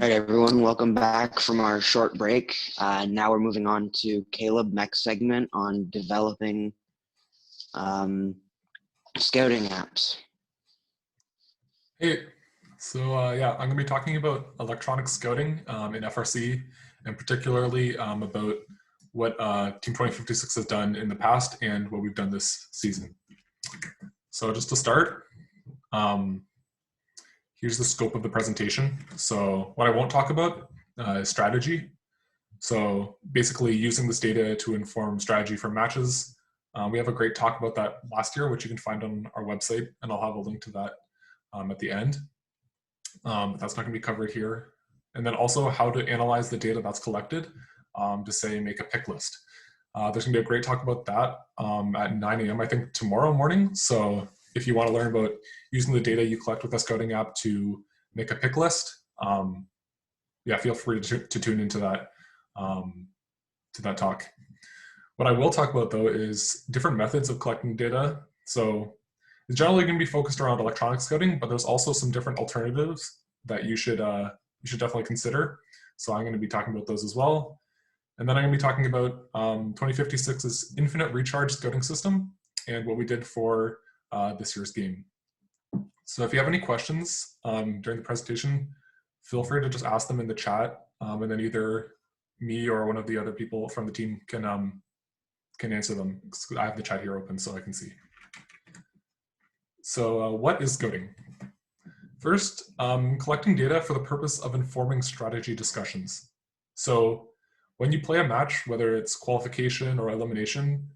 All right, everyone, welcome back from our short break. Now we're moving on to Caleb Mech's segment on developing scouting apps. Hey, so yeah, I'm going to be talking about electronic scouting in FRC, and particularly about what Team 2056 has done in the past and what we've done this season. So just to start, here's the scope of the presentation. So what I won't talk about is strategy. So basically using this data to inform strategy for matches. We have a great talk about that last year, which you can find on our website, and I'll have a link to that at the end. But that's not going to be covered here. And then also how to analyze the data that's collected to say make a pick list. There's going to be a great talk about that at 9 a.m. I think tomorrow morning. So if you want to learn about using the data you collect with the scouting app to make a pick list, yeah, feel free to tune into that talk. What I will talk about though is different methods of collecting data. So it's generally going to be focused around electronic scouting, but there's also some different alternatives that you should definitely consider. So I'm going to be talking about those as well. And then I'm going to be talking about 2056's infinite recharge scouting system and what we did for this year's game. So if you have any questions during the presentation, feel free to just ask them in the chat, and then either me or one of the other people from the team can answer them. I have the chat here open so I can see. So what is scouting? First, collecting data for the purpose of informing strategy discussions. So when you play a match, whether it's qualification or elimination,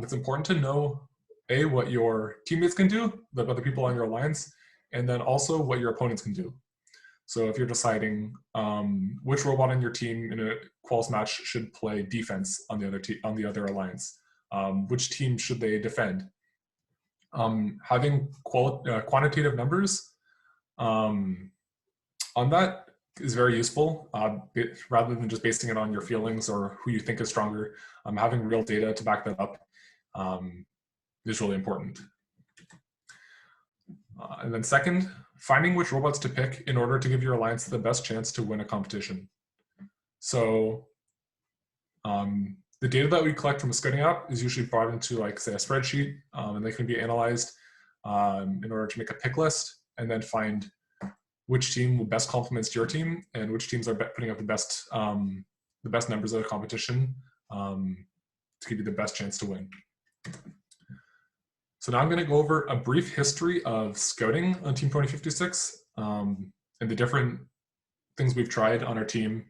it's important to know A, what your teammates can do, the other people on your alliance, and then also what your opponents can do. So if you're deciding which robot on your team in a quals match should play defense on the other alliance, which team should they defend? Having quantitative numbers on that is very useful, rather than just basing it on your feelings or who you think is stronger. Having real data to back that up is really important. And then second, finding which robots to pick in order to give your alliance the best chance to win a competition. So the data that we collect from a scouting app is usually brought into, like, say, a spreadsheet, and they can be analyzed in order to make a pick list and then find which team best complements your team and which teams are putting up the best numbers at a competition to give you the best chance to win. So now I'm going to go over a brief history of scouting on Team 2056 and the different things we've tried on our team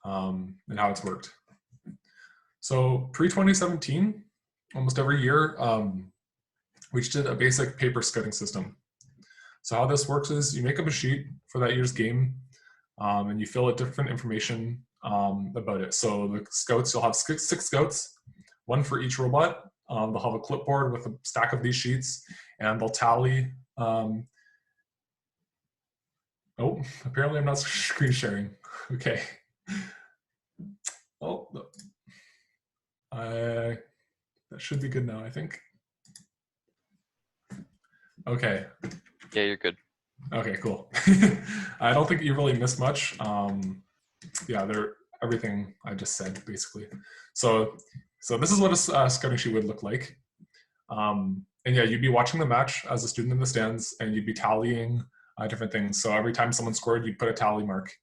and how it's worked. So pre-2017, almost every year, we just did a basic paper scouting system. So how this works is you make up a sheet for that year's game and you fill out different information about it. So the scouts, you'll have six scouts, one for each robot. They'll have a clipboard with a stack of these sheets and they'll tally. Oh, apparently I'm not screen sharing. Okay. Oh, that should be good now, I think. Okay. Yeah, you're good. Okay, cool. I don't think you really missed much. Yeah, everything I just said, basically. So this is what a scouting sheet would look like. And yeah, you'd be watching the match as a student in the stands, and you'd be tallying different things. So every time someone scored, you'd put a tally mark.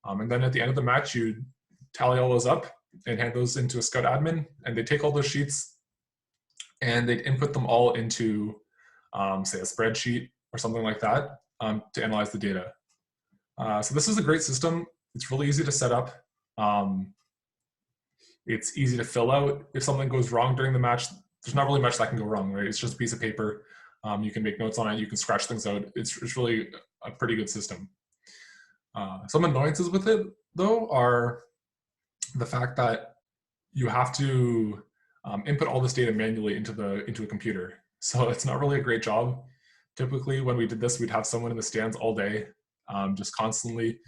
And then at the end of the match, you'd tally all those up and hand those into a scout admin, and they take all those sheets and they'd input them all into, say, a spreadsheet or something like that to analyze the data. So this is a great system. It's really easy to set up. It's easy to fill out. If something goes wrong during the match, there's not really much that can go wrong, right? It's just a piece of paper. You can make notes on it. You can scratch things out. It's really a pretty good system. Some annoyances with it, though, are the fact that you have to input all this data manually into a computer. So it's not really a great job. Typically, when we did this, we'd have someone in the stands all day, just constantly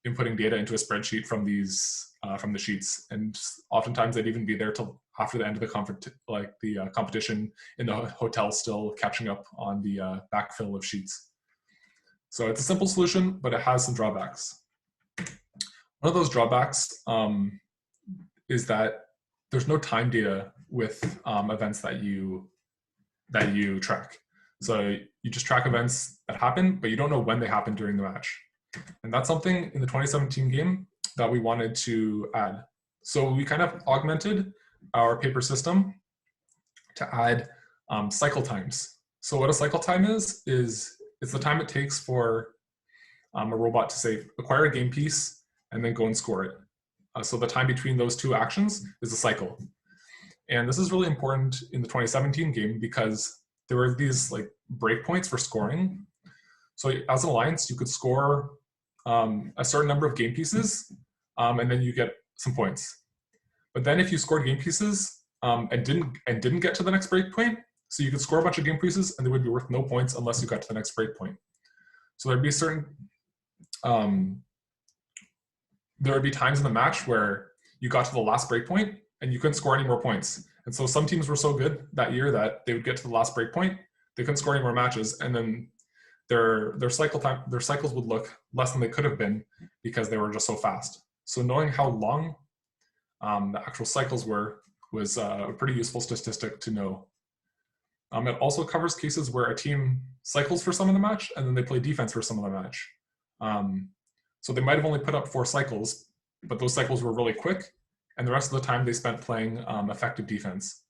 inputting data into a spreadsheet from the sheets, and oftentimes they'd even be there till after the end of the competition in the hotel, still catching up on the backfill of sheets. So it's a simple solution, but it has some drawbacks. One of those drawbacks is that there's no time data with events that you track. So you just track events that happen, but you don't know when they happen during the match. And that's something in the 2017 game that we wanted to add. So we kind of augmented our paper system to add cycle times. So what a cycle time is it's the time it takes for a robot to, say, acquire a game piece and then go and score it. So the time between those two actions is a cycle. And this is really important in the 2017 game because there were these like breakpoints for scoring. So as an alliance, you could score a certain number of game pieces, and then you get some points. But then if you scored game pieces and didn't get to the next breakpoint, so you could score a bunch of game pieces and they would be worth no points unless you got to the next breakpoint. So there'd be certain there would be times in the match where you got to the last breakpoint and you couldn't score any more points. And so some teams were so good that year that they would get to the last breakpoint, they couldn't score any more matches, and then their cycles would look less than they could have been because they were just so fast. So knowing how long the actual cycles were was a pretty useful statistic to know. It also covers cases where a team cycles for some of the match and then they play defense for some of the match. So they might have only put up 4 cycles, but those cycles were really quick, and the rest of the time they spent playing effective defense.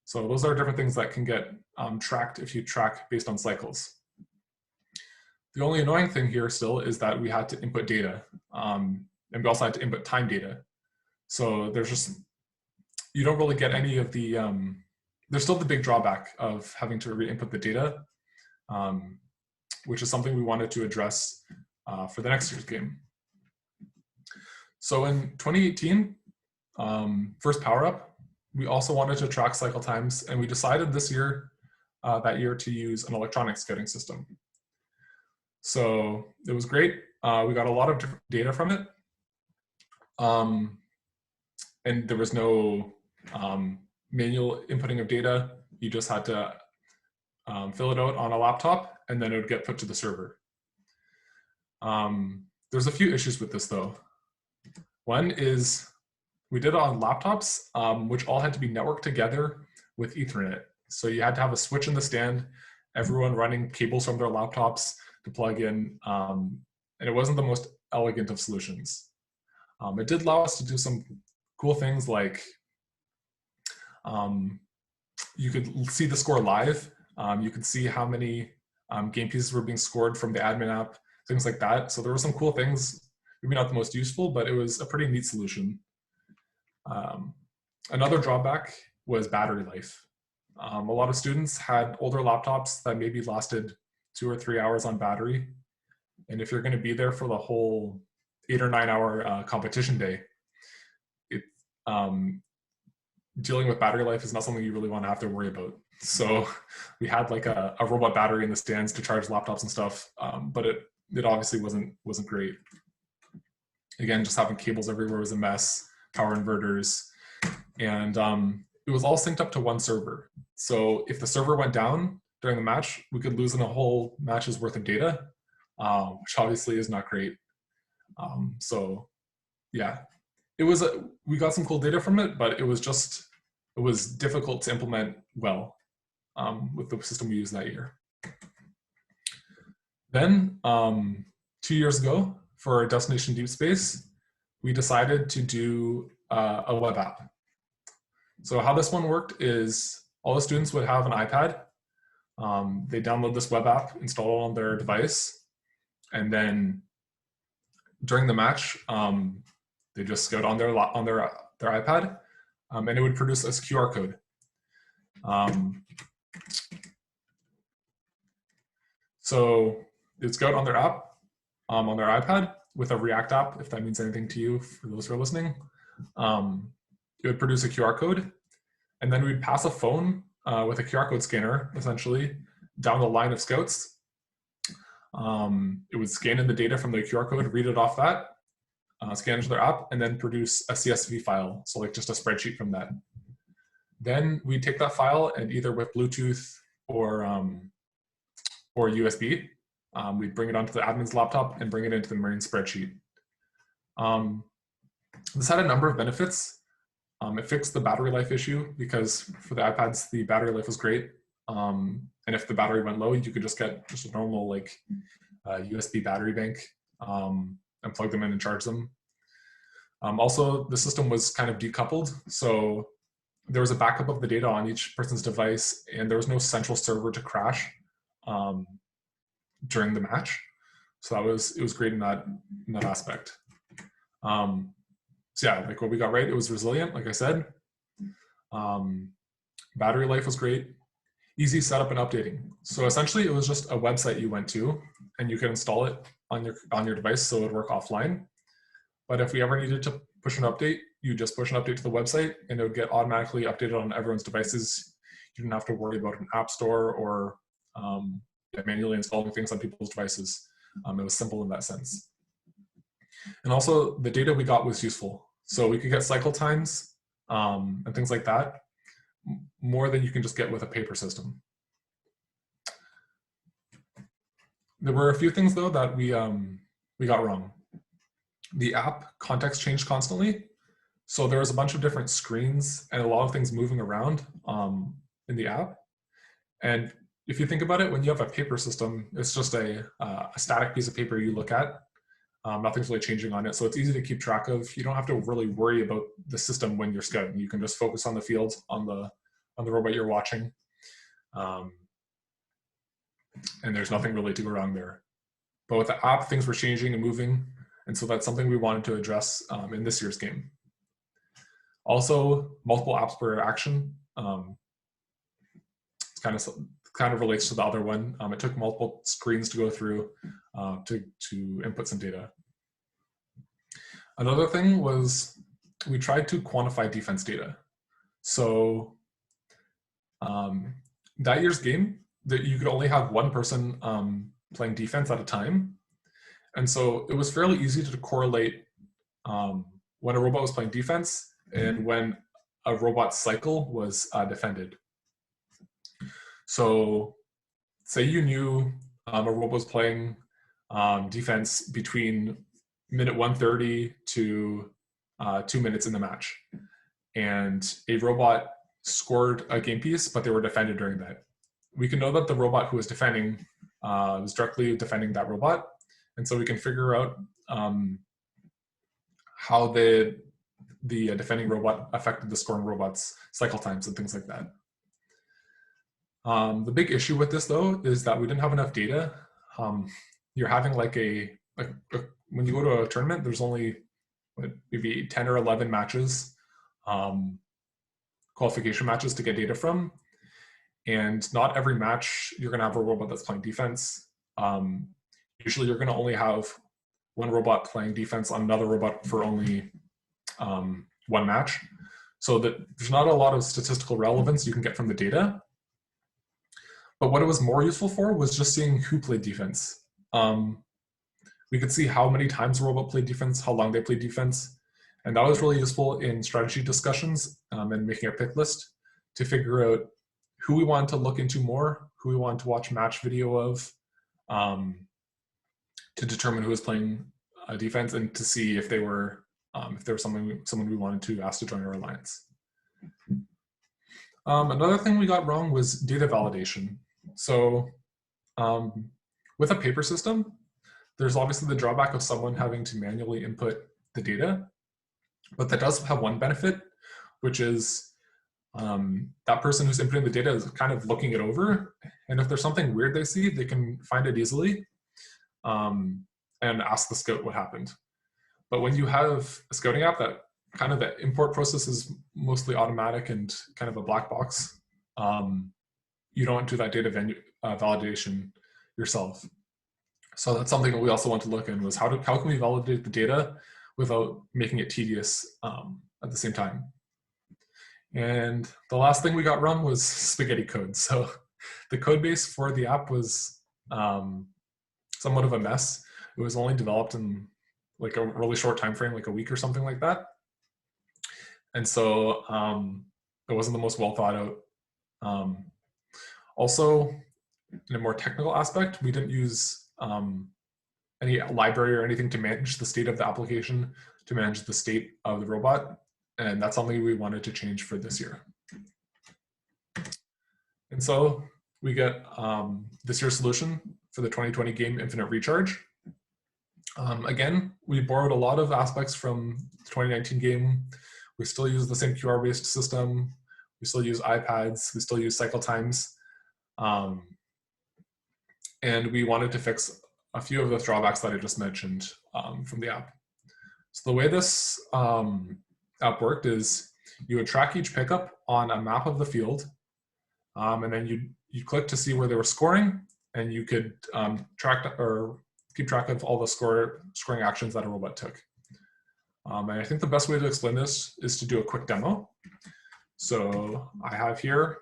So those are different things that can get tracked if you track based on cycles. The only annoying thing here still is that we had to input data, and we also had to input time data. So there's just, you don't really get any of the, there's still the big drawback of having to re-input the data, which is something we wanted to address for the next year's game. So in 2018, first Power Up, we also wanted to track cycle times, and we decided this year, that year, to use an electronic scouting system. So it was great. We got a lot of different data from it. And there was no manual inputting of data. You just had to fill it out on a laptop, and then it would get put to the server. There's a few issues with this though. One is we did it on laptops, which all had to be networked together with Ethernet. So you had to have a switch in the stand, everyone running cables from their laptops to plug in, and it wasn't the most elegant of solutions. It did allow us to do some cool things like you could see the score live. You could see how many game pieces were being scored from the admin app, things like that. So there were some cool things, maybe not the most useful, but it was a pretty neat solution. Another drawback was battery life. A lot of students had older laptops that maybe lasted 2 or 3 hours on battery. And if you're going to be there for the whole 8 or 9 hour competition day, dealing with battery life is not something you really want to have to worry about. So we had like a robot battery in the stands to charge laptops and stuff, but it obviously wasn't great. Again, just having cables everywhere was a mess, power inverters, and it was all synced up to one server. So if the server went down during the match, we could lose in a whole match's worth of data, which obviously is not great. So yeah, we got some cool data from it, but it was difficult to implement well with the system we used that year. Then 2 years ago, for Destination Deep Space, we decided to do a web app. So how this one worked is all the students would have an iPad. They download this web app, install it on their device, and then during the match, they just scout on their iPad, and it would produce a QR code. So it's scout on their app, on their iPad with a React app, if that means anything to you, for those who are listening. It would produce a QR code, and then we'd pass a phone with a QR code scanner, essentially, down the line of scouts. It would scan in the data from the QR code, read it off that, scan into their app, and then produce a CSV file, so like just a spreadsheet from that. Then we'd take that file and either with Bluetooth or USB, we'd bring it onto the admin's laptop and bring it into the Marine spreadsheet. This had a number of benefits. It fixed the battery life issue because for the iPads, the battery life was great. And if the battery went low, you could just get just a normal like USB battery bank and plug them in and charge them. Also, the system was kind of decoupled. So there was a backup of the data on each person's device, and there was no central server to crash during the match. So it was great in that aspect. So yeah, like what we got right, it was resilient, like I said. Battery life was great. Easy setup and updating. So essentially it was just a website you went to and you could install it on your device so it would work offline. But if we ever needed to push an update, you just push an update to the website and it would get automatically updated on everyone's devices. You didn't have to worry about an app store or manually installing things on people's devices. It was simple in that sense. And also the data we got was useful. So we could get cycle times and things like that, more than you can just get with a paper system. There were a few things though that we got wrong. The app context changed constantly. So there was a bunch of different screens and a lot of things moving around in the app. And if you think about it, when you have a paper system, it's just a static piece of paper you look at. Nothing's really changing on it. So it's easy to keep track of. You don't have to really worry about the system when you're scouting. You can just focus on the field, on the robot you're watching. And there's nothing really to go wrong there. But with the app, things were changing and moving. And so that's something we wanted to address in this year's game. Also, multiple apps per action. It's kind of relates to the other one. It took multiple screens to go through to input some data. Another thing was we tried to quantify defense data. So that year's game, that you could only have one person playing defense at a time. And so it was fairly easy to correlate when a robot was playing defense and when a robot's cycle was defended. So say you knew a robot was playing defense between minute 130 to 2 minutes in the match. And a robot scored a game piece, but they were defended during that. We can know that the robot who was defending was directly defending that robot. And so we can figure out how the defending robot affected the scoring robot's cycle times and things like that. The big issue with this though is that we didn't have enough data. You're having when you go to a tournament, there's only maybe 10 or 11 matches, qualification matches to get data from. And not every match you're gonna have a robot that's playing defense. Usually you're gonna only have one robot playing defense on another robot for only one match. So that there's not a lot of statistical relevance you can get from the data. But what it was more useful for was just seeing who played defense. We could see how many times a robot played defense, how long they played defense. And that was really useful in strategy discussions and making a pick list to figure out who we wanted to look into more, who we wanted to watch match video of, to determine who was playing defense and to see if they were if there was someone we wanted to ask to join our alliance. Another thing we got wrong was data validation. So with a paper system, there's obviously the drawback of someone having to manually input the data, but that does have one benefit, which is that person who's inputting the data is kind of looking it over. And if there's something weird they see, they can find it easily and ask the scout what happened. But when you have a scouting app that kind of the import process is mostly automatic and kind of a black box, you don't do that data validation yourself. So that's something that we also want to look in was how can we validate the data without making it tedious at the same time. And the last thing we got wrong was spaghetti code. So the code base for the app was somewhat of a mess. It was only developed in like a really short time frame, like a week or something like that. And so it wasn't the most well thought out. Also, in a more technical aspect, we didn't use any library or anything to manage the state of the application, to manage the state of the robot. And that's something we wanted to change for this year. And so we get this year's solution for the 2020 game Infinite Recharge. Again, we borrowed a lot of aspects from the 2019 game. We still use the same QR-based system. We still use iPads. We still use cycle times. And we wanted to fix a few of the drawbacks that I just mentioned from the app. So the way this app worked is you would track each pickup on a map of the field, and then you click to see where they were scoring, and you could track or keep track of all the scoring actions that a robot took. And I think the best way to explain this is to do a quick demo. So I have here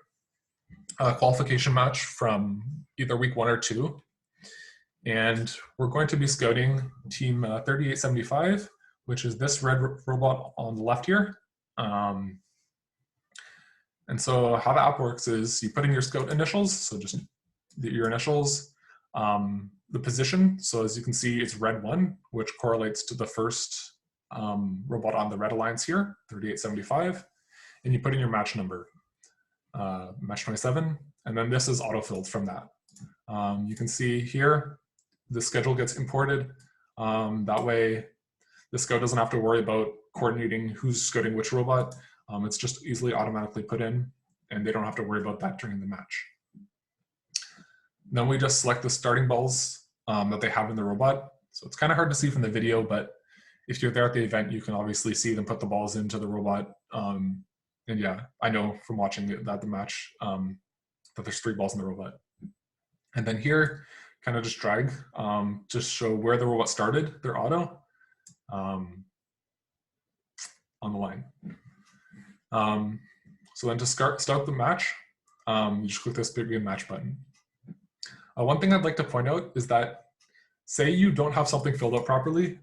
a qualification match from either week 1 or 2. And we're going to be scouting team 3875, which is this red robot on the left here. And so how the app works is you put in your scout initials, so just your initials, the position. So as you can see, it's red 1, which correlates to the first robot on the red alliance here, 3875. And you put in your match number, match 27, and then this is autofilled from that. You can see here, the schedule gets imported. That way, the scout doesn't have to worry about coordinating who's scouting which robot. It's just easily automatically put in, and they don't have to worry about that during the match. Then we just select the starting balls that they have in the robot. So it's kind of hard to see from the video, but if you're there at the event, you can obviously see them put the balls into the robot. And yeah, I know from watching the match that there's 3 balls in the robot. And then here, kind of just drag, just show where the robot started, their auto, on the line. So then to start the match, you just click this begin match button. One thing I'd like to point out is that say you don't have something filled out properly,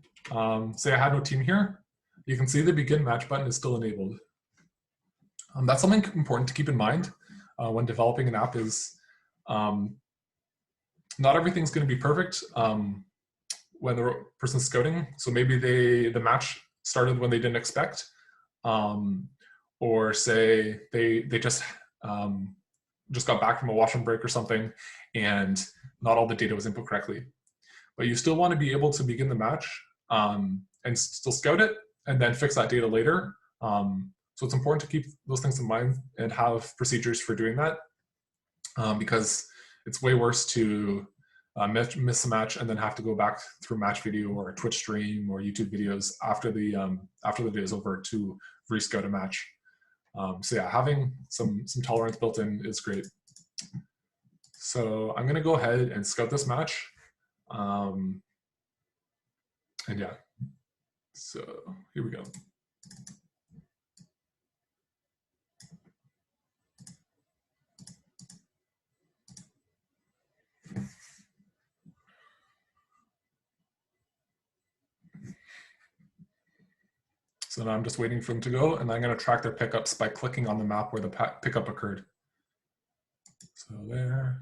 say I had no team here, you can see the begin match button is still enabled. That's something important to keep in mind when developing an app is not everything's going to be perfect when the person's scouting. So maybe the match started when they didn't expect, or say they just got back from a washroom break or something, and not all the data was input correctly. But you still want to be able to begin the match and still scout it, and then fix that data later. So it's important to keep those things in mind and have procedures for doing that, because it's way worse to miss a match and then have to go back through match video or a Twitch stream or YouTube videos after the day is over to rescout a match. So yeah, having some tolerance built in is great. So I'm going to go ahead and scout this match. And yeah, so here we go. So now I'm just waiting for them to go, and I'm going to track their pickups by clicking on the map where the pickup occurred. So there.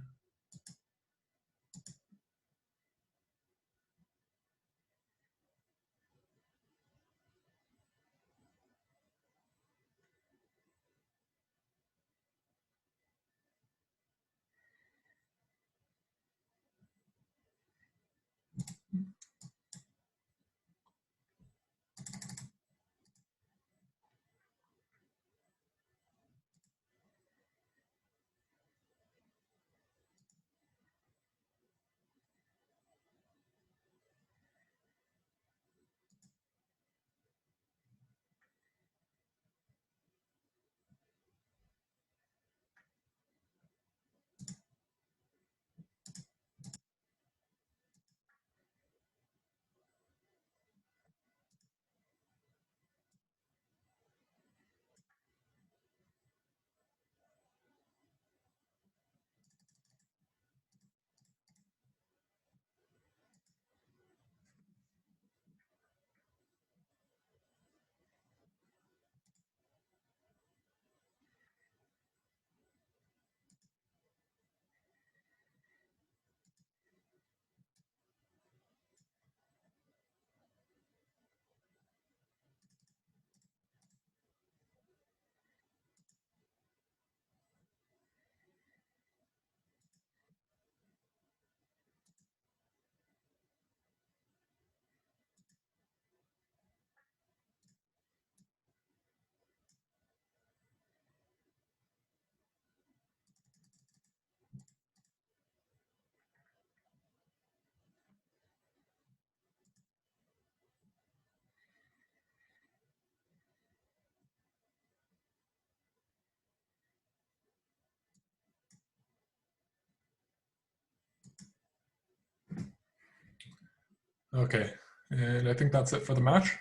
Okay, and I think that's it for the match.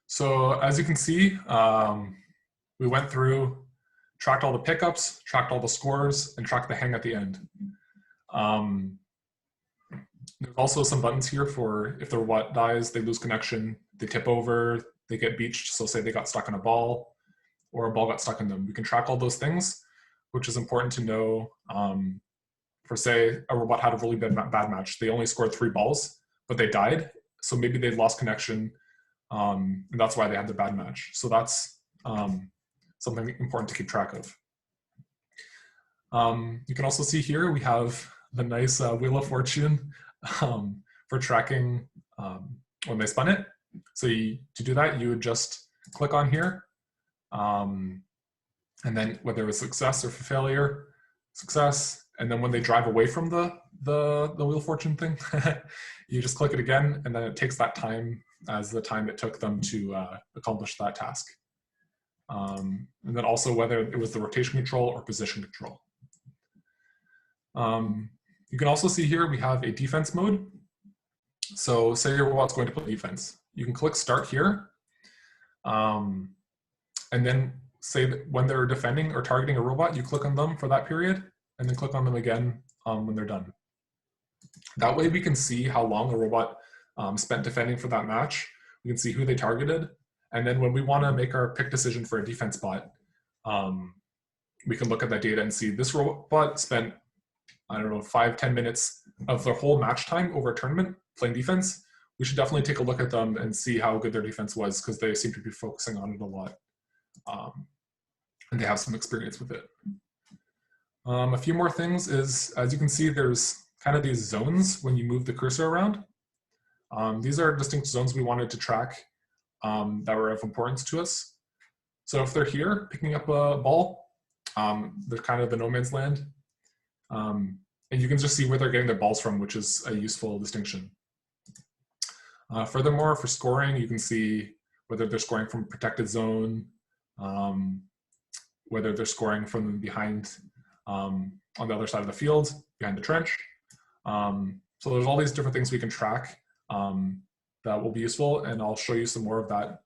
So as you can see, we went through, tracked all the pickups, tracked all the scores, and tracked the hang at the end. There's also some buttons here for if their what dies, they lose connection, they tip over, they get beached. So say they got stuck on a ball or a ball got stuck in them. We can track all those things, which is important to know. For say a robot had a really bad match. They only scored 3 balls, but they died. So maybe they lost connection, and that's why they had the bad match. So that's something important to keep track of. You can also see here we have the nice Wheel of Fortune for tracking when they spun it. So to do that, you would just click on here, and then whether it was success or failure, success, and then when they drive away from the Wheel of Fortune thing, you just click it again, and then it takes that time as the time it took them to accomplish that task. And then also whether it was the rotation control or position control. You can also see here we have a defense mode. So say your robot's going to play defense. You can click start here, and then say that when they're defending or targeting a robot, you click on them for that period, and then click on them again when they're done. That way we can see how long a robot spent defending for that match. We can see who they targeted. And then when we want to make our pick decision for a defense bot, we can look at that data and see this robot spent, I don't know, 5-10 minutes of their whole match time over a tournament playing defense. We should definitely take a look at them and see how good their defense was, because they seem to be focusing on it a lot. And they have some experience with it. A few more things is, as you can see, there's kind of these zones when you move the cursor around. These are distinct zones we wanted to track that were of importance to us. So if they're here picking up a ball, they're kind of the no man's land. And you can just see where they're getting their balls from, which is a useful distinction. Furthermore, for scoring, you can see whether they're scoring from a protected zone, whether they're scoring from behind on the other side of the field, behind the trench. So there's all these different things we can track that will be useful, and I'll show you some more of that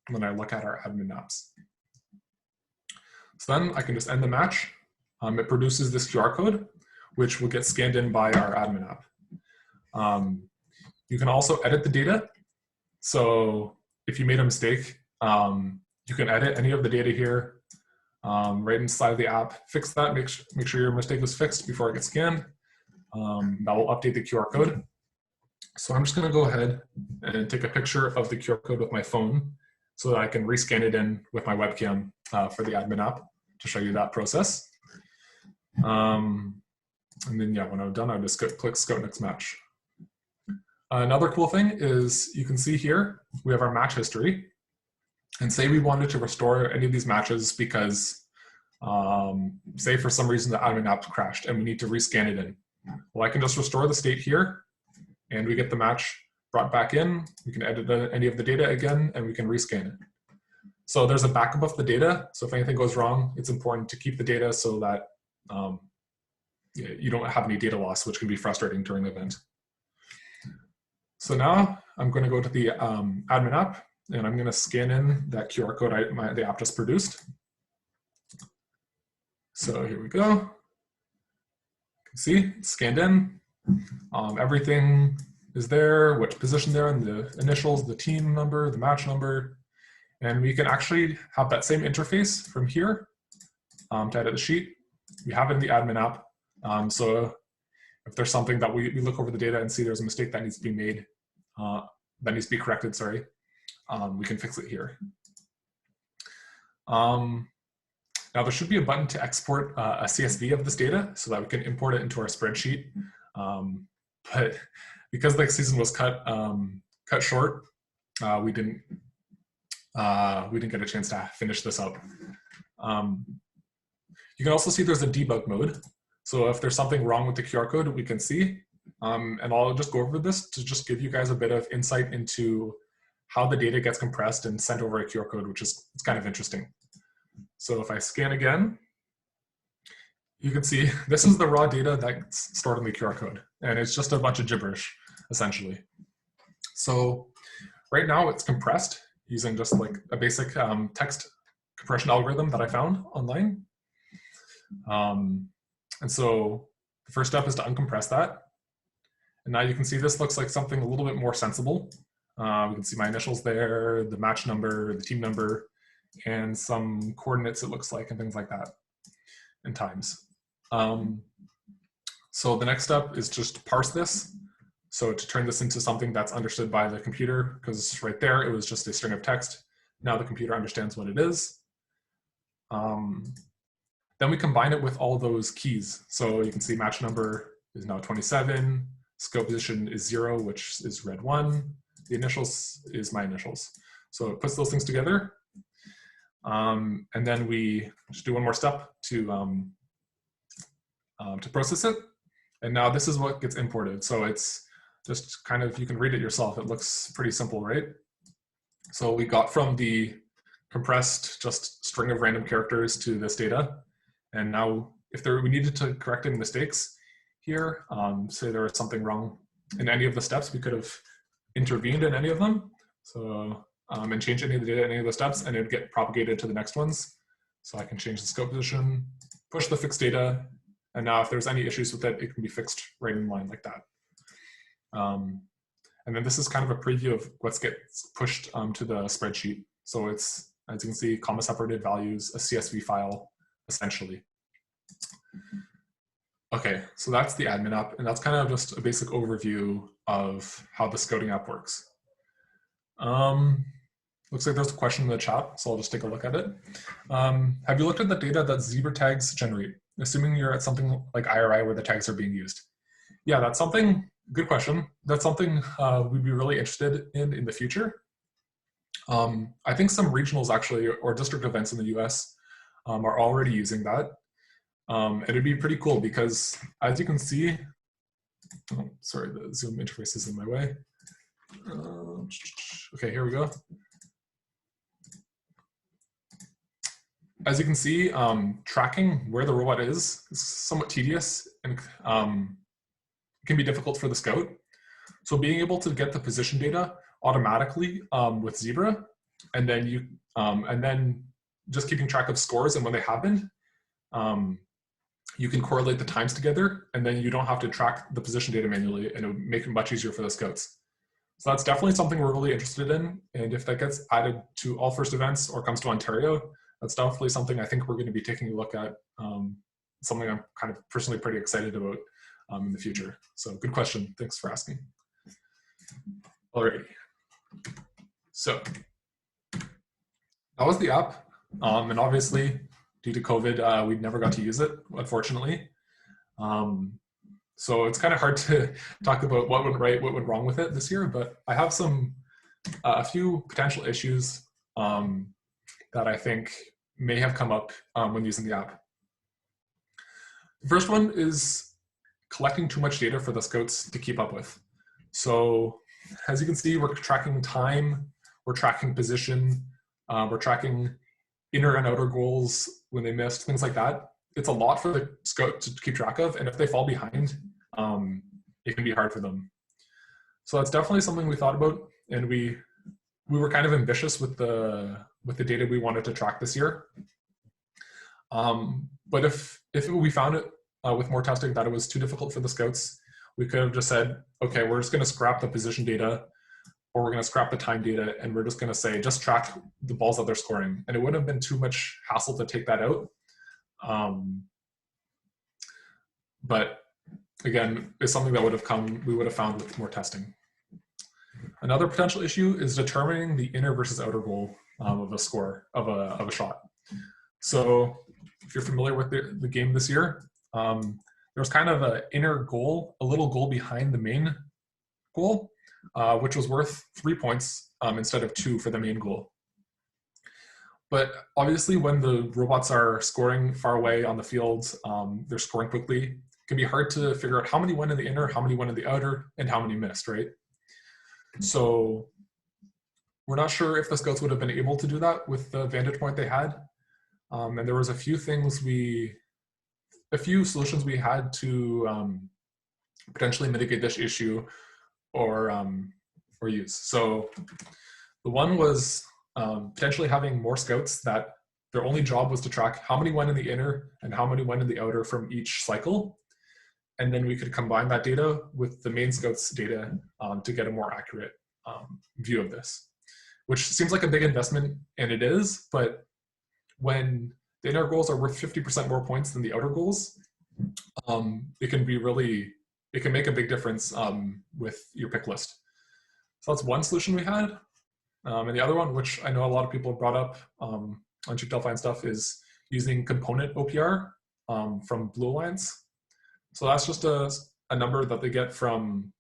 when I look at our admin apps. So then I can just end the match. It produces this QR code, which will get scanned in by our admin app. You can also edit the data. So if you made a mistake, you can edit any of the data here right inside the app, fix that, make sure your mistake was fixed before it gets scanned. That will update the QR code. So I'm just going to go ahead and take a picture of the QR code with my phone so that I can rescan it in with my webcam for the admin app to show you that process. And then, yeah, when I'm done, I'll just click Scout Next Match. Another cool thing is you can see here, we have our match history. And say we wanted to restore any of these matches because, say for some reason the admin app crashed and we need to rescan it in. Well, I can just restore the state here, and we get the match brought back in. We can edit any of the data again, and we can rescan it. So there's a backup of the data. So if anything goes wrong, it's important to keep the data so that you don't have any data loss, which can be frustrating during the event. So now I'm going to go to the admin app, and I'm going to scan in that QR code the app just produced. So here we go. You can see it's scanned in. Everything is there, which position they're in, the initials, the team number, the match number. And we can actually have that same interface from here to edit the sheet. We have it in the admin app. So if there's something that we look over the data and see there's a mistake that needs to be made, that needs to be corrected, sorry, we can fix it here. Now there should be a button to export a CSV of this data so that we can import it into our spreadsheet. But because the season was cut short, we didn't get a chance to finish this up. You can also see there's a debug mode. So if there's something wrong with the QR code, we can see. And I'll just go over this to just give you guys a bit of insight into how the data gets compressed and sent over a QR code, which is it's kind of interesting. So if I scan again, you can see this is the raw data that's stored in the QR code. And it's just a bunch of gibberish. essentially. So right now it's compressed using just like a basic text compression algorithm that I found online. And so the first step is to uncompress that. And now you can see this looks like something a little bit more sensible. We can see my initials there, the match number, the team number, and some coordinates it looks like, and things like that, and times. So the next step is just to parse this. So to turn this into something that's understood by the computer, because right there it was just a string of text. Now the computer understands what it is. Then we combine it with all those keys. So you can see match number is now 27, scope position is 0, which is red 1, the initials is my initials. So it puts those things together. And then we just do one more step to process it. And now this is what gets imported. So it's just kind of, you can read it yourself. It looks pretty simple, right? So we got from the compressed just string of random characters to this data. And now if we needed to correct any mistakes here, say there was something wrong in any of the steps, we could have intervened in any of them. So, and change any of the data in any of the steps, and it would get propagated to the next ones. So I can change the scope position, push the fixed data, and now if there's any issues with it, it can be fixed right in line like that. And then this is kind of a preview of what gets pushed to the spreadsheet. So it's, as you can see, comma separated values, a CSV file, essentially. Okay, so that's the admin app, and that's kind of just a basic overview of how the Scouting app works. Looks like there's a question in the chat, so I'll just take a look at it. Have you looked at the data that zebra tags generate, assuming you're at something like IRI where the tags are being used? Yeah, that's something, good question. That's something we'd be really interested in the future. I think some regionals actually, or district events in the US are already using that. And it'd be pretty cool because as you can see, oh, sorry, the Zoom interface is in my way. Okay, here we go. As you can see, tracking where the robot is somewhat tedious and can be difficult for the scout. So being able to get the position data automatically with Zebra, and then just keeping track of scores and when they happened, you can correlate the times together, and then you don't have to track the position data manually, and it would make it much easier for the scouts. So that's definitely something we're really interested in. And if that gets added to all first events or comes to Ontario, that's definitely something I think we're going to be taking a look at. Something I'm kind of personally pretty excited about in the future. So good question. Thanks for asking. Alrighty. So that was the app. And obviously, due to COVID, we never got to use it, unfortunately. So it's kind of hard to talk about what went right, what went wrong with it this year, but I have a few potential issues that I think may have come up when using the app. The first one is collecting too much data for the scouts to keep up with. So as you can see, we're tracking time, we're tracking position, we're tracking inner and outer goals when they missed, things like that. It's a lot for the scout to keep track of, and if they fall behind, it can be hard for them. So that's definitely something we thought about, and we were kind of ambitious with the data we wanted to track this year. But if we found it with more testing that it was too difficult for the scouts, we could have just said, okay, we're just going to scrap the position data, or we're going to scrap the time data, and we're just going to say, just track the balls that they're scoring. And it wouldn't have been too much hassle to take that out. But again, it's something that we would have found with more testing. Another potential issue is determining the inner versus outer goal of a score, of a shot. So if you're familiar with the game this year, there was kind of an inner goal, a little goal behind the main goal, which was worth 3 points instead of 2 for the main goal. But obviously when the robots are scoring far away on the field, they're scoring quickly, it can be hard to figure out how many went in the inner, how many went in the outer, and how many missed, right? So we're not sure if the scouts would have been able to do that with the vantage point they had. And there was a few solutions we had to potentially mitigate this issue. or use. So the one was potentially having more scouts that their only job was to track how many went in the inner and how many went in the outer from each cycle. And then we could combine that data with the main scouts data to get a more accurate view of this, which seems like a big investment, and it is, but when the inner goals are worth 50% more points than the outer goals, it can make a big difference with your pick list. So that's one solution we had. And the other one, which I know a lot of people have brought up on Cheap Delphi and stuff, is using component OPR from Blue Alliance. So that's just a number that they get from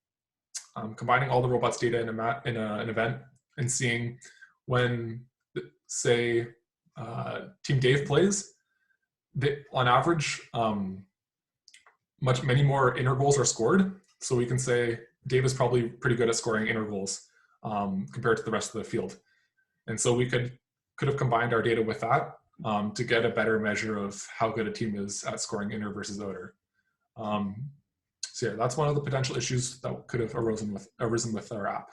combining all the robots data in an event and seeing when, say, Team Dave plays, on average, many more inner goals are scored. So we can say Dave is probably pretty good at scoring inner goals compared to the rest of the field. And so we could have combined our data with that to get a better measure of how good a team is at scoring inner versus outer. So yeah, that's one of the potential issues that could have arisen with our app.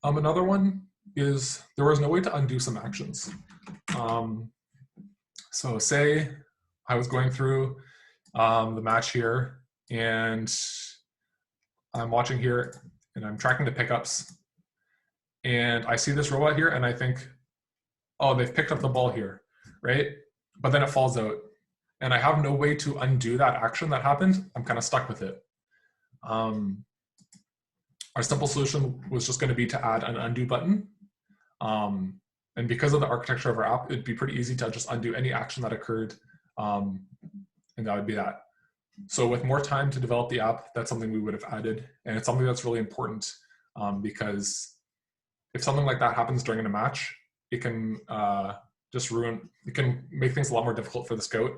Another one is there was no way to undo some actions. So say I was going through the match here, and I'm watching here, and I'm tracking the pickups, and I see this robot here, and I think, oh, they've picked up the ball here, right? But then it falls out, and I have no way to undo that action that happened. I'm kind of stuck with it. Our simple solution was just going to be to add an undo button. And because of the architecture of our app, it'd be pretty easy to just undo any action that occurred, and that would be that. So with more time to develop the app, that's something we would have added. And it's something that's really important because if something like that happens during a match, it can it can make things a lot more difficult for the scout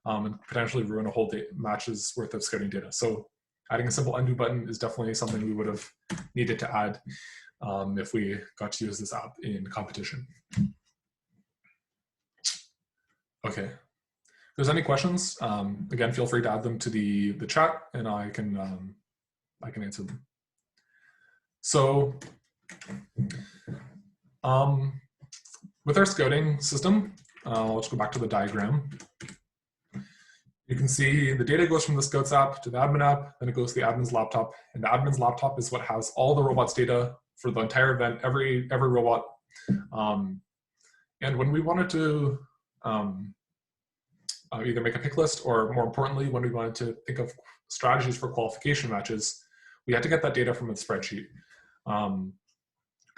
and potentially ruin a whole match's worth of scouting data. So adding a simple undo button is definitely something we would have needed to add if we got to use this app in competition. Okay. If there's any questions, again, feel free to add them to the chat, and I can answer them. So with our scouting system, let's go back to the diagram. You can see the data goes from the Scouts app to the admin app, then it goes to the admin's laptop, and the admin's laptop is what has all the robots' data for the entire event, every robot. And when we wanted to either make a pick list, or more importantly, when we wanted to think of strategies for qualification matches, we had to get that data from a spreadsheet. And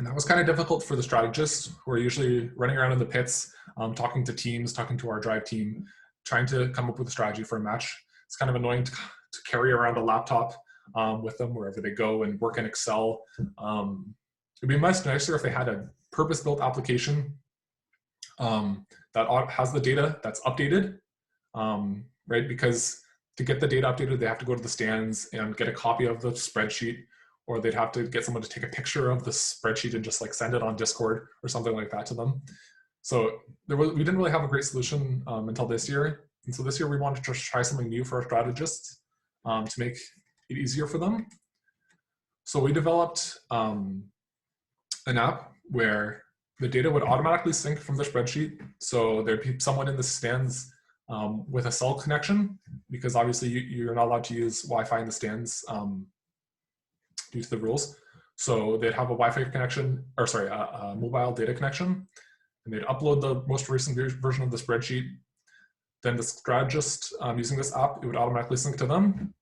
that was kind of difficult for the strategists, who are usually running around in the pits, talking to teams, talking to our drive team, trying to come up with a strategy for a match. It's kind of annoying to carry around a laptop with them wherever they go and work in Excel. It'd be much nicer if they had a purpose-built application that has the data that's updated, right? Because to get the data updated, they have to go to the stands and get a copy of the spreadsheet, or they'd have to get someone to take a picture of the spreadsheet and just like send it on Discord or something like that to them. So we didn't really have a great solution until this year. And so this year we wanted to try something new for our strategists to make it easier for them. So we developed an app where the data would automatically sync from the spreadsheet. So there'd be someone in the stands with a cell connection, because obviously you're not allowed to use Wi-Fi in the stands due to the rules. So they'd have a Wi-Fi connection, or sorry, a mobile data connection, and they'd upload the most recent version of the spreadsheet. Then the strategist using this app, it would automatically sync to them,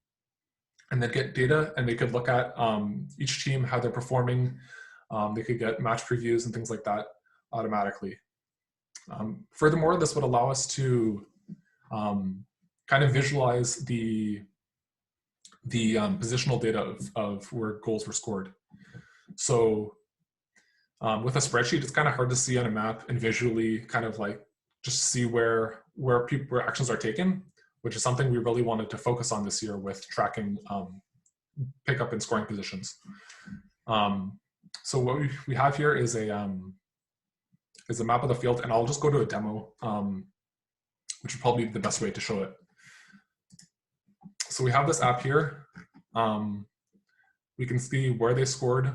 and they'd get data, and they could look at each team, how they're performing. They could get match previews and things like that automatically. Furthermore, this would allow us to kind of visualize the positional data of where goals were scored. So with a spreadsheet, it's kind of hard to see on a map and visually kind of like just see where actions are taken, which is something we really wanted to focus on this year with tracking pickup and scoring positions. So what we have here is a map of the field, and I'll just go to a demo, which would probably be the best way to show it. So we have this app here. We can see where they scored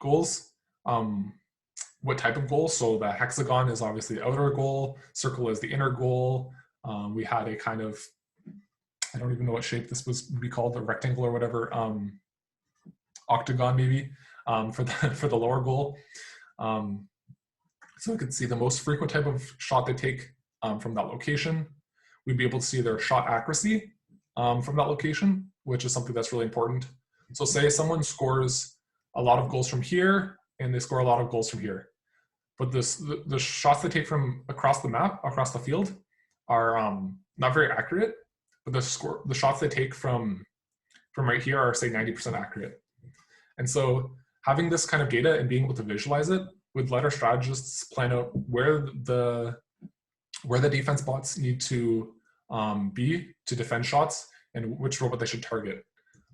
goals, what type of goal. So the hexagon is obviously the outer goal, circle is the inner goal. We had a kind of, I don't even know what shape this would be called, a rectangle or whatever, octagon maybe, for the lower goal. So we could see the most frequent type of shot they take from that location. We'd be able to see their shot accuracy from that location, which is something that's really important. So say someone scores a lot of goals from here and they score a lot of goals from here, but the shots they take from across the map, across the field, are not very accurate, but the shots they take from right here are, say, 90% accurate. And so having this kind of data and being able to visualize it would let our strategists plan out where the defense bots need to be to defend shots and which robot they should target.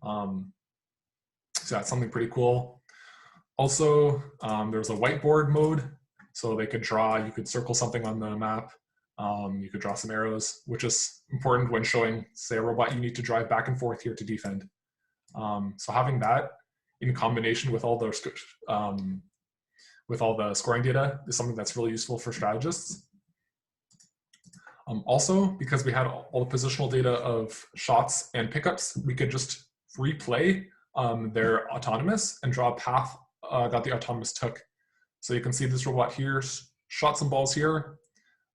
So that's something pretty cool. Also, there's a whiteboard mode, so they could draw, you could circle something on the map, you could draw some arrows, which is important when showing, say, a robot you need to drive back and forth here to defend. So having that in combination with all the scoring data is something that's really useful for strategists. Also, because we had all the positional data of shots and pickups, we could just replay their autonomous and draw a path that the autonomous took. So you can see this robot here shot some balls here,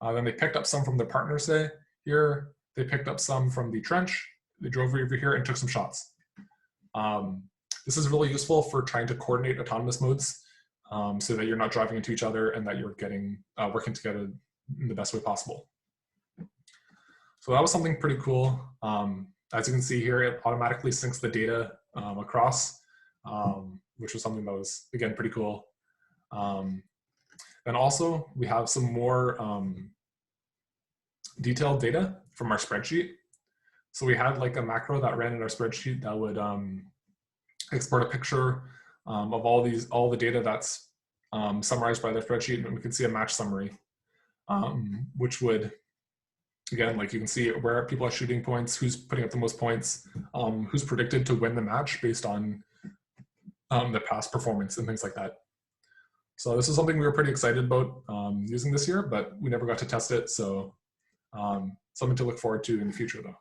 then they picked up some from their partner, say, here, they picked up some from the trench, they drove over here and took some shots. This is really useful for trying to coordinate autonomous modes so that you're not driving into each other and that you're getting working together in the best way possible. So that was something pretty cool. As you can see here, it automatically syncs the data across, which was something that was, again, pretty cool. And also, we have some more detailed data from our spreadsheet. So we had like a macro that ran in our spreadsheet that would export a picture of all the data that's summarized by the spreadsheet, and we can see a match summary, which would, again, like you can see where people are shooting points, who's putting up the most points, who's predicted to win the match based on the past performance and things like that. So this is something we were pretty excited about using this year, but we never got to test it. So something to look forward to in the future, though.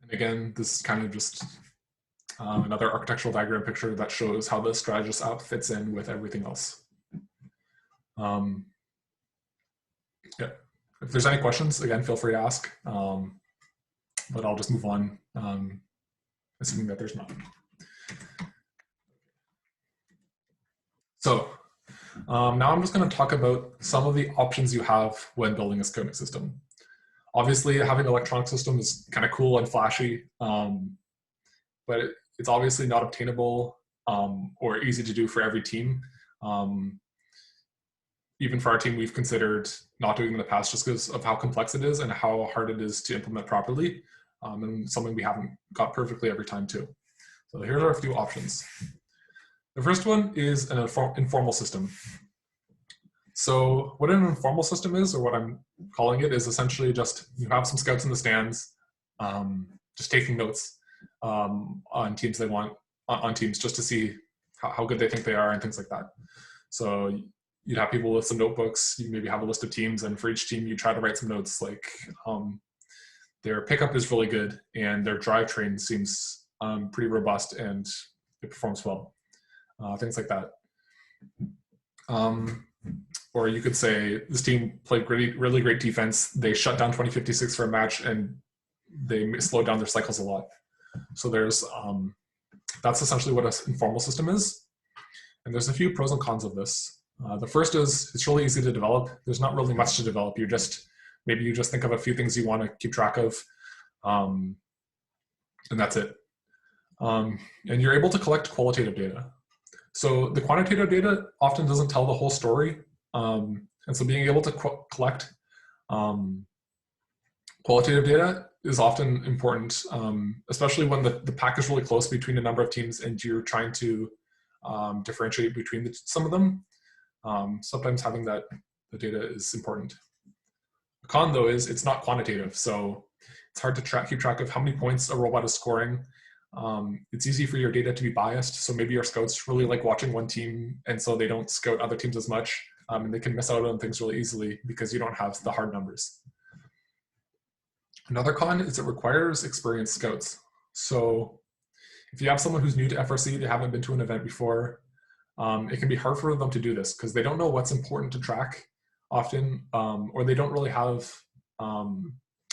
And again, this is kind of just another architectural diagram picture that shows how the strategist app fits in with everything else. Yeah, if there's any questions, again, feel free to ask, but I'll just move on, assuming that there's none. So now I'm just going to talk about some of the options you have when building a scouting system. Obviously, having an electronic system is kind of cool and flashy, but it's obviously not obtainable or easy to do for every team. Even for our team, we've considered not doing it in the past just because of how complex it is and how hard it is to implement properly, and something we haven't got perfectly every time too. So here's our few options. The first one is an informal system. So what an informal system is, or what I'm calling it, is essentially just you have some scouts in the stands, just taking notes on teams they want, on teams just to see how good they think they are and things like that. So you'd have people with some notebooks, you maybe have a list of teams, and for each team you try to write some notes like their pickup is really good and their drivetrain seems pretty robust and it performs well. Things like that. Or you could say this team played really great defense. They shut down 2056 for a match and they slowed down their cycles a lot. So there's that's essentially what an informal system is. And there's a few pros and cons of this. The first is it's really easy to develop. There's not really much to develop. Maybe you just think of a few things you want to keep track of, and that's it. And you're able to collect qualitative data. So the quantitative data often doesn't tell the whole story. And so being able to collect qualitative data is often important, especially when the pack is really close between a number of teams and you're trying to differentiate between some of them. Sometimes having the data is important. The con, though, is it's not quantitative. So It's hard to keep track of how many points a robot is scoring. It's easy for your data to be biased. So maybe your scouts really like watching one team, and so they don't scout other teams as much, and they can miss out on things really easily because you don't have the hard numbers. Another con is it requires experienced scouts. So if you have someone who's new to FRC, they haven't been to an event before, it can be hard for them to do this because they don't know what's important to track often, or they don't really have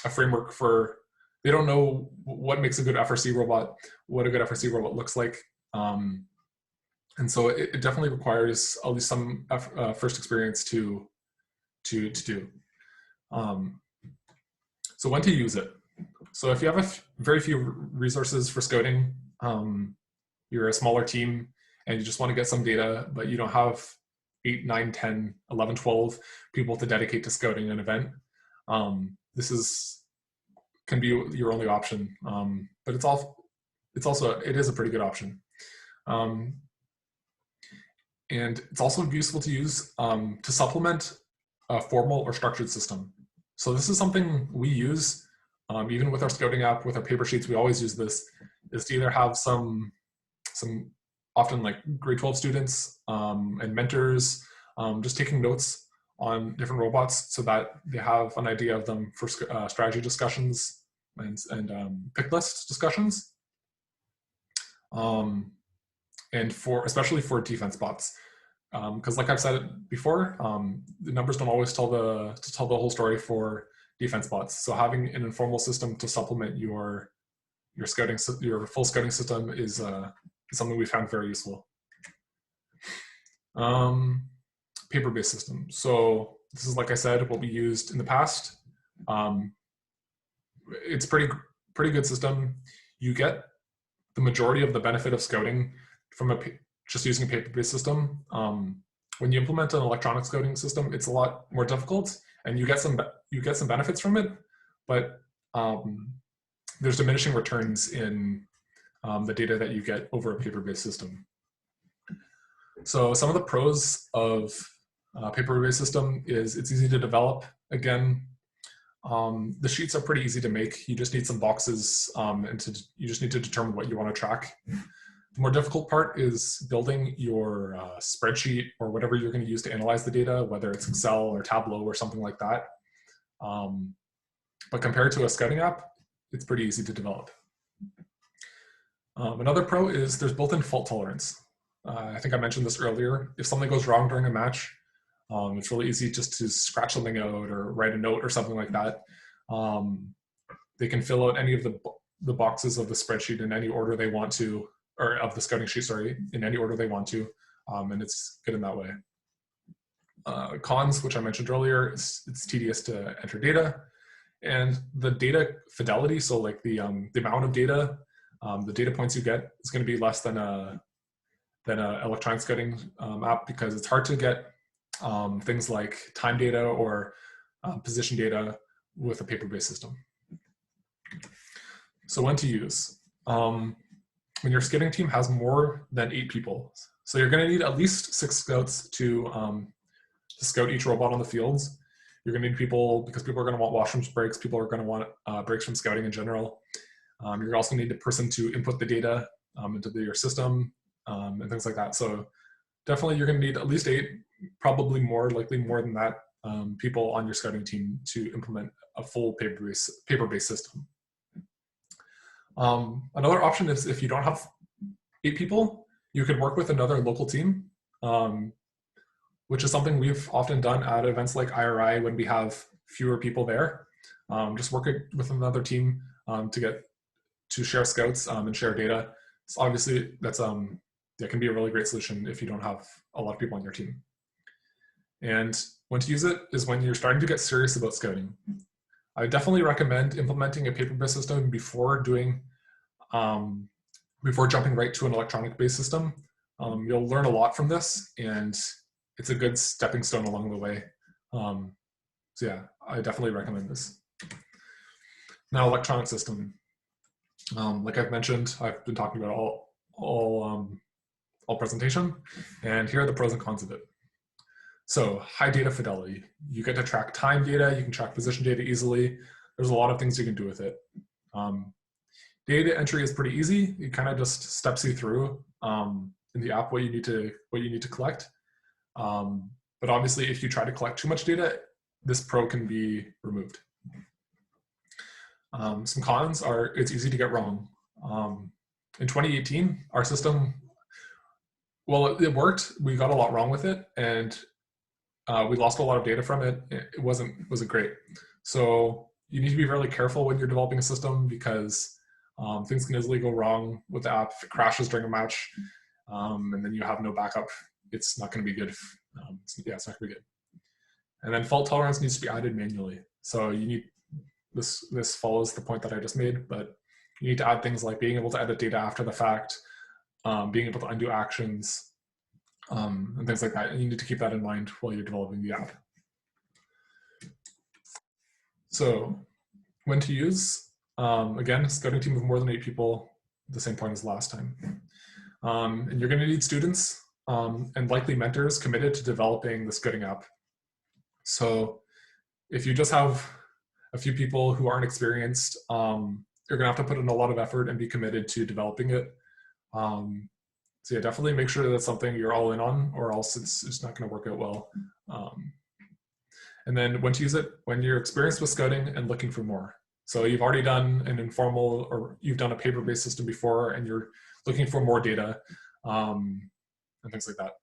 a framework for, they don't know what makes a good FRC robot, what a good FRC robot looks like. And so it definitely requires at least some first experience to do. So when to use it. So if you have very few resources for scouting, you're a smaller team and you just want to get some data, but you don't have 8, 9, 10, 11, 12 people to dedicate to scouting an event, this can be your only option. But it is a pretty good option. And it's also useful to use to supplement a formal or structured system. So this is something we use even with our scouting app, with our paper sheets. We always use this, is to either have some often like grade 12 students and mentors just taking notes on different robots so that they have an idea of them for strategy discussions and pick list discussions. And especially for defense bots. Because like I've said before, the numbers don't always tell the whole story for defense bots. So having an informal system to supplement your full scouting system is something we found very useful. Paper-based system. So this is, like I said, what we used in the past. It's pretty good system. You get the majority of the benefit of scouting from just using a paper-based system. When you implement an electronic scouting system, it's a lot more difficult, and you get some benefits from it, but there's diminishing returns in the data that you get over a paper-based system. So some of the pros of paper-based system is it's easy to develop. Again, the sheets are pretty easy to make. You just need some boxes, and you just need to determine what you want to track. The more difficult part is building your spreadsheet or whatever you're going to use to analyze the data, whether it's Excel or Tableau or something like that. But compared to a scouting app, it's pretty easy to develop. Another pro is there's built-in fault tolerance. I think I mentioned this earlier. If something goes wrong during a match, it's really easy just to scratch something out or write a note or something like that. They can fill out any of the boxes of the spreadsheet in any order they want to, or of the scouting sheet, sorry, in any order they want to, and it's good in that way. Cons, which I mentioned earlier, it's tedious to enter data, and the data fidelity, so like the amount of data, the data points you get is going to be less than a electronic scouting app, because it's hard to get things like time data or position data with a paper-based system. So when to use. When your scouting team has more than 8 people. So you're going to need at least 6 scouts to scout each robot on the fields. You're going to need people, because people are going to want washroom breaks. People are going to want breaks from scouting in general. You're also going to need a person to input the data into your system and things like that. So definitely you're going to need at least 8, probably more, likely more than that, people on your scouting team to implement a full paper-based system. Another option is if you don't have 8 people, you could work with another local team, which is something we've often done at events like IRI when we have fewer people there. Just work with another team to share scouts and share data. So obviously that can be a really great solution if you don't have a lot of people on your team. And when to use it is when you're starting to get serious about scouting. I definitely recommend implementing a paper-based system before jumping right to an electronic-based system. You'll learn a lot from this, and it's a good stepping stone along the way. So yeah, I definitely recommend this. Now, electronic system. Like I've mentioned, I've been talking about all presentation, and here are the pros and cons of it. So high data fidelity. You get to track time data, you can track position data easily. there's a lot of things you can do with it. Data entry is pretty easy. It kind of just steps you through in the app what you need to collect. But obviously, if you try to collect too much data, this pro can be removed. Some cons are it's easy to get wrong. In 2018, our system, well, it worked. We got a lot wrong with it, and we lost a lot of data from it. It wasn't great. So you need to be really careful when you're developing a system, because things can easily go wrong with the app. If it crashes during a match, and then you have no backup, it's not going to be good. It's not going to be good. And then fault tolerance needs to be added manually. So you need this follows the point that I just made, but you need to add things like being able to edit data after the fact, being able to undo actions, and things like that. And you need to keep that in mind while you're developing the app. So when to use, again, scouting team of more than 8 people, the same point as last time. And you're going to need students and likely mentors committed to developing the scouting app. So if you just have a few people who aren't experienced, you're gonna have to put in a lot of effort and be committed to developing it. So yeah, definitely make sure that that's something you're all in on, or else it's not gonna work out well. And then when to use it, when you're experienced with scouting and looking for more. So you've already done an informal, or you've done a paper-based system before, and you're looking for more data, and things like that.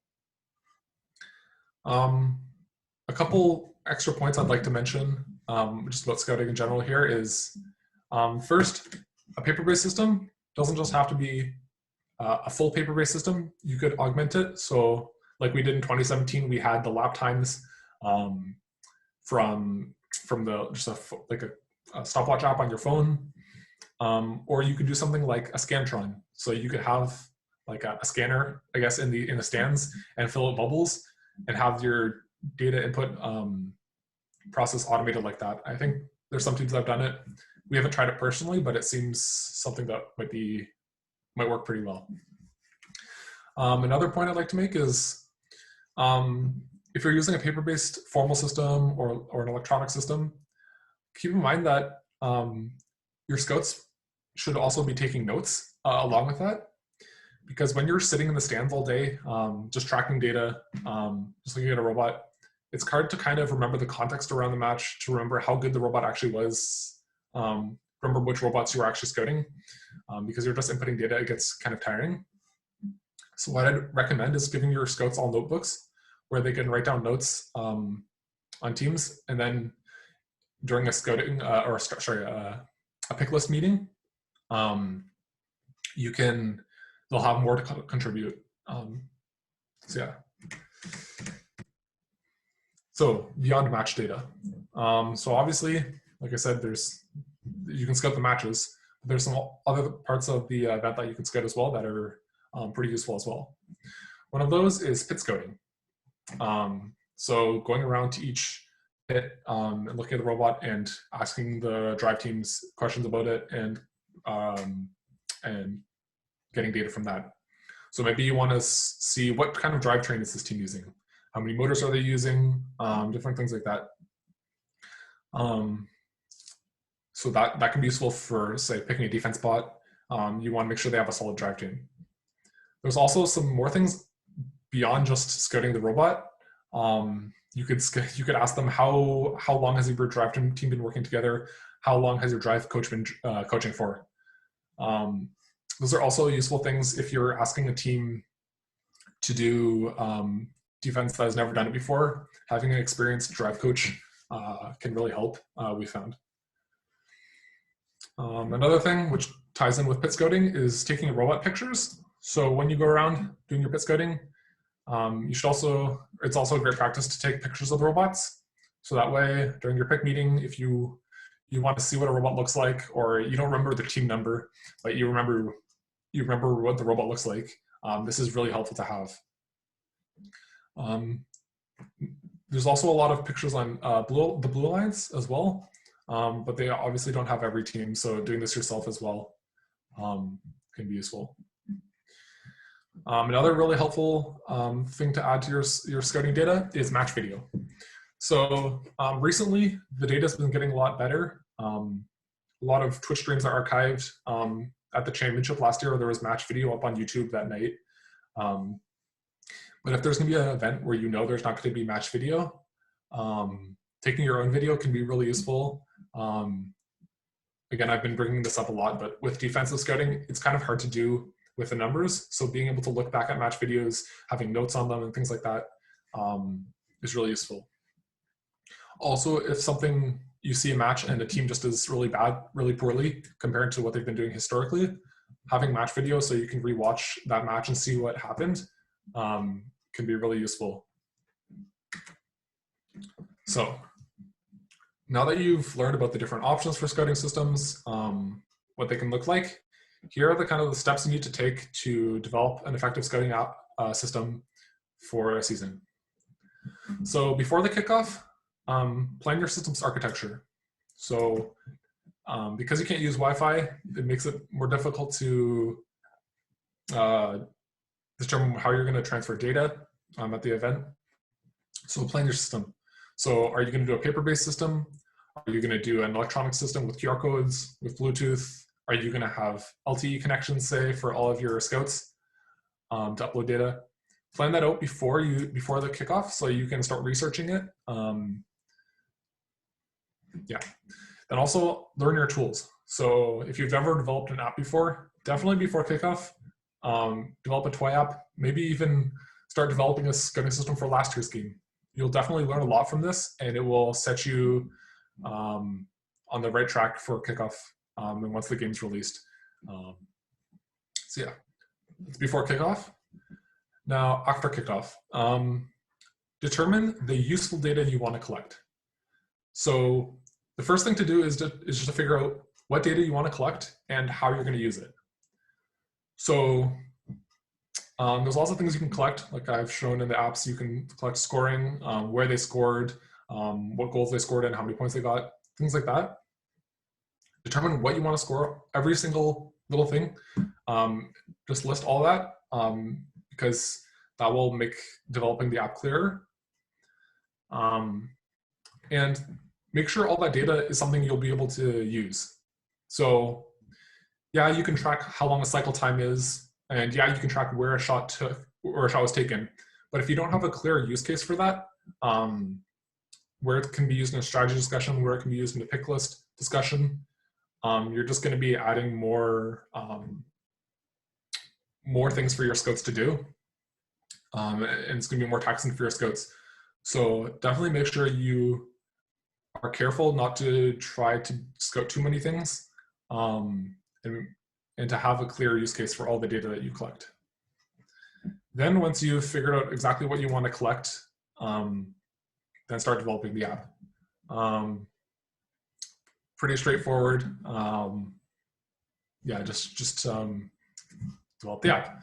A couple extra points I'd like to mention just about scouting in general here is, first, a paper-based system doesn't just have to be a full paper-based system. You could augment it. So like we did in 2017, we had the lap times from the like a stopwatch app on your phone, or you could do something like a Scantron. So you could have like a scanner, I guess, in the stands and fill out bubbles and have your data input process automated like that. I think there's some teams that have done it. We haven't tried it personally, but it seems something that might work pretty well. Another point I'd like to make is if you're using a paper-based formal system or an electronic system, keep in mind that your scouts should also be taking notes along with that. Because when you're sitting in the stands all day, just tracking data, just looking at a robot, it's hard to kind of remember the context around the match, to remember how good the robot actually was, remember which robots you were actually scouting, because you're just inputting data, it gets kind of tiring. So what I'd recommend is giving your scouts all notebooks where they can write down notes on teams, and then during a scouting, a pick list meeting, they'll have more to contribute. So yeah. So beyond match data. So obviously, like I said, you can scout the matches, but there's some other parts of the event that you can scout as well that are pretty useful as well. One of those is pit scouting. So going around to each pit and looking at the robot and asking the drive teams questions about it, and getting data from that. So maybe you want to see what kind of drivetrain is this team using? How many motors are they using? Different things like that. So that can be useful for, say, picking a defense spot. You want to make sure they have a solid drivetrain. There's also some more things beyond just scouting the robot. You could ask them how long has your drive team been working together? How long has your drive coach been coaching for? Those are also useful things if you're asking a team to do defense that has never done it before. Having an experienced drive coach can really help, we found. Another thing which ties in with pit scouting is taking robot pictures. So when you go around doing your pit scouting, it's also a great practice to take pictures of the robots. So that way, during your pick meeting, if you want to see what a robot looks like, or you don't remember the team number, but you remember what the robot looks like, this is really helpful to have. There's also a lot of pictures on the Blue Alliance as well, but they obviously don't have every team, so doing this yourself as well can be useful. Another really helpful thing to add to your scouting data is match video. So recently, the data has been getting a lot better A lot of Twitch streams are archived. At the championship last year, there was match video up on YouTube that night. But if there's going to be an event where you know there's not going to be match video, taking your own video can be really useful. Again, I've been bringing this up a lot, but with defensive scouting, it's kind of hard to do with the numbers. So being able to look back at match videos, having notes on them and things like that is really useful. Also, if something you see a match and the team just is really bad, really poorly compared to what they've been doing historically, having match video so you can rewatch that match and see what happened can be really useful. So now that you've learned about the different options for scouting systems, what they can look like, here are the kind of the steps you need to take to develop an effective scouting app system for a season. So before the kickoff, plan your system's architecture. So because you can't use Wi-Fi, it makes it more difficult to determine how you're going to transfer data at the event. So plan your system. So are you going to do a paper-based system? Are you going to do an electronic system with QR codes, with Bluetooth? Are you going to have LTE connections, say, for all of your scouts to upload data? Plan that out before the kickoff so you can start researching it. Yeah. Then also learn your tools. So if you've ever developed an app before, definitely before kickoff, develop a toy app, maybe even start developing a scouting system for last year's game. You'll definitely learn a lot from this, and it will set you on the right track for kickoff and once the game's released. So yeah, it's before kickoff. Now, after kickoff, determine the useful data you want to collect. So the first thing to do is just to figure out what data you want to collect and how you're going to use it. So there's lots of things you can collect, like I've shown in the apps. You can collect scoring, where they scored, what goals they scored and how many points they got, things like that. Determine what you want to score, every single little thing. Just list all that because that will make developing the app clearer. And make sure all that data is something you'll be able to use. So yeah, you can track how long a cycle time is, and yeah, you can track where a shot took or a shot was taken. But if you don't have a clear use case for that, where it can be used in a strategy discussion, where it can be used in a pick list discussion, you're just going to be adding more things for your scouts to do, and it's going to be more taxing for your scouts. So definitely make sure you are careful not to try to scout too many things, and to have a clear use case for all the data that you collect. Then once you've figured out exactly what you want to collect, then start developing the app. Pretty straightforward. Yeah, just develop the app.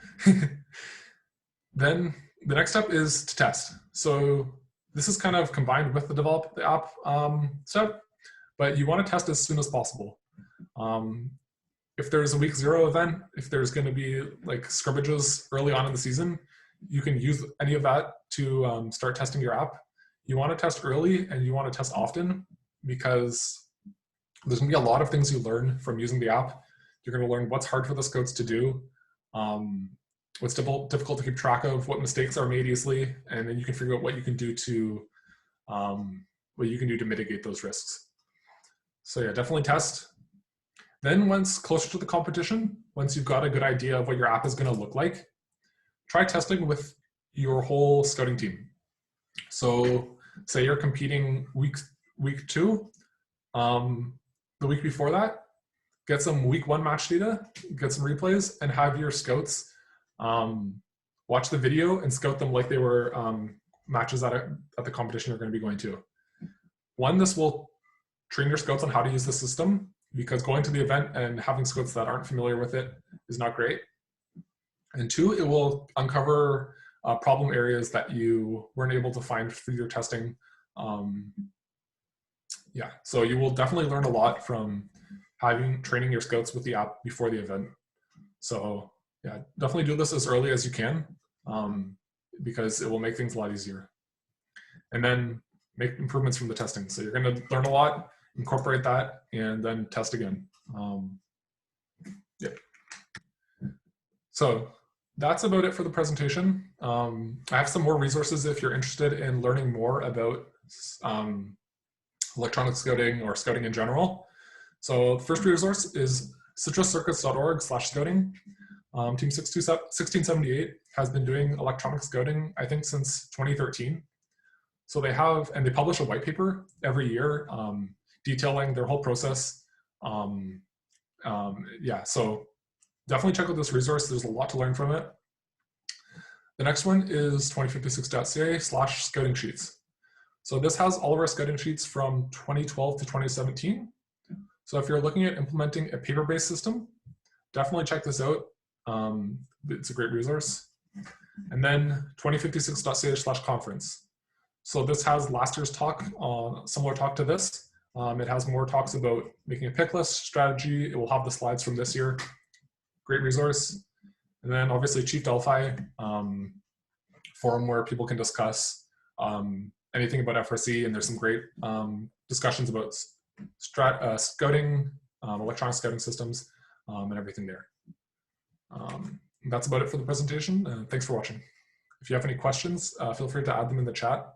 Then the next step is to test. So this is kind of combined with the develop the app step, but you want to test as soon as possible. If there's a week 0 event, if there's going to be like scrimmages early on in the season, you can use any of that to start testing your app. You want to test early and you want to test often because there's going to be a lot of things you learn from using the app. You're going to learn what's hard for the scouts to do, what's difficult to keep track of, what mistakes are made easily, and then you can figure out what you can do to mitigate those risks. So yeah, definitely test. Then once closer to the competition, once you've got a good idea of what your app is going to look like, try testing with your whole scouting team. So say you're competing week 2, the week before that, get some week 1 match data, get some replays, and have your scouts watch the video and scout them like they were matches at the competition you're going to be going to. 1, this will train your scouts on how to use the system, because going to the event and having scouts that aren't familiar with it is not great. And 2, it will uncover problem areas that you weren't able to find through your testing. Yeah, so you will definitely learn a lot from training your scouts with the app before the event. So yeah, definitely do this as early as you can because it will make things a lot easier. And then make improvements from the testing. So you're going to learn a lot, incorporate that, and then test again. Yep. So that's about it for the presentation. I have some more resources if you're interested in learning more about electronic scouting or scouting in general. So the first resource is citruscircuits.org/scouting. Team 1678 has been doing electronic scouting, I think, since 2013. So they have, and they publish a white paper every year detailing their whole process. Yeah, so definitely check out this resource. There's a lot to learn from it. The next one is 2056.ca/scouting sheets. So this has all of our scouting sheets from 2012 to 2017. So if you're looking at implementing a paper-based system, definitely check this out. It's a great resource. And then 2056.ca/conference. So this has last year's talk, similar talk to this. It has more talks about making a pick list strategy. It will have the slides from this year. Great resource. And then obviously Chief Delphi forum where people can discuss anything about FRC, and there's some great discussions about scouting, electronic scouting systems, and everything there. That's about it for the presentation. Thanks for watching. If you have any questions, feel free to add them in the chat.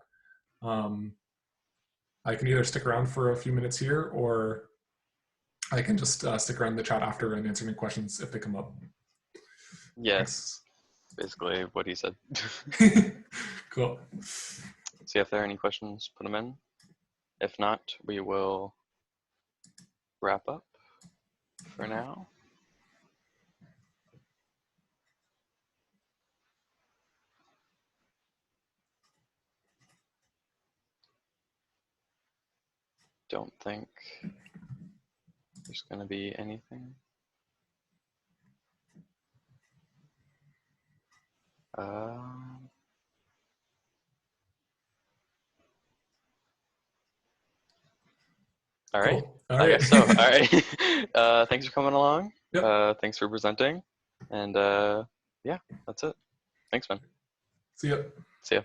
I can either stick around for a few minutes here, or I can just stick around in the chat after and answer any questions if they come up. Yes, basically what he said. Cool. See if there are any questions, put them in. If not, we will wrap up for now. Don't think there's going to be anything. All right. Cool. All right. I guess so. All right. Thanks for coming along. Yep. Thanks for presenting. And yeah, that's it. Thanks, man. See ya. See ya.